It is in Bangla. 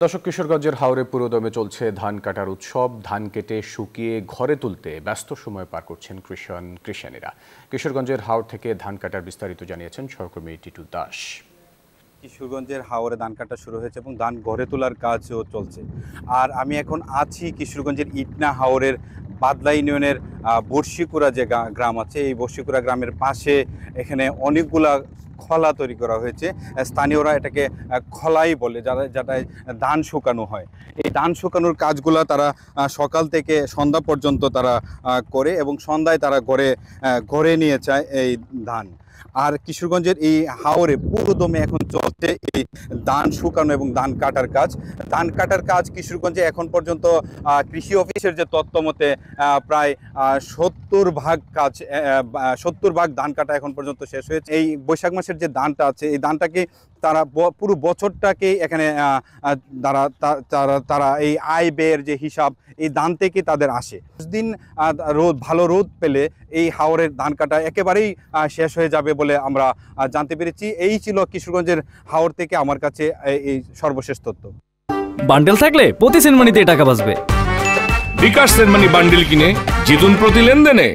দর্শক, কিশোরগঞ্জের হাওরে পুরোদমে চলছে ধান কাটার উৎসব। ধান কেটে শুকিয়ে ঘরে তুলতে ব্যস্ত সময় পার করছেন কৃষানীরা। কিশোরগঞ্জের হাওর থেকে ধান কাটার বিস্তারিত জানিয়েছেন সহকর্মী টিটু দাস। কিশোরগঞ্জের হাওরে ধান কাটা শুরু হয়েছে এবং ধান ঘরে তোলার কাজও চলছে। আর আমি এখন আছি কিশোরগঞ্জের ইটনা হাওরের বাদলা ইউনিয়নের বর্ষিকুড়া যে গ্রাম আছে, এই বর্ষিকুড়া গ্রামের পাশে এখানে অনেকগুলা খলা তৈরি করা হয়েছে। স্থানীয়রা এটাকে খলাই বলে, যেটায় ধান শুকানো হয়। এই ধান শুকানোর কাজগুলা তারা সকাল থেকে সন্ধ্যা পর্যন্ত তারা করে এবং সন্ধ্যায় তারা ঘরে নিয়ে যায় এই ধান। আর কিশোরগঞ্জের এই হাওরে পুরোদমে এখন চলছে এই ধান শুকানো এবং ধান কাটার কাজ। ধান কাটার কাজ কিশোরগঞ্জে এখন পর্যন্ত কৃষি অফিসের যে তথ্য মতে প্রায় 70 ভাগ ধান কাটা এখন পর্যন্ত শেষ হয়েছে। এই বৈশাখ মাসের যে ধানটা আছে, এই ধানটাকে তারা পুরো বছরটাকেই এখানে তারা এই আয় ব্যয়ের যে হিসাব, এই ধান থেকে তাদের আসে। 10 দিন ভালো রোদ পেলে এই হাওরের ধান কাটা একেবারেই শেষ হয়ে যাবে বলে আমরা জানতে পেরেছি। এই ছিল কিশোরগঞ্জের হাওর থেকে আমার কাছে এই সর্বশেষ তথ্য। বান্ডেল থাকলে প্রতি সেনমানিতে টাকা বাঁচবে। বিকাশ সেনমানি বান্ডেল কিনে জিতুন প্রতি লেনদেনে।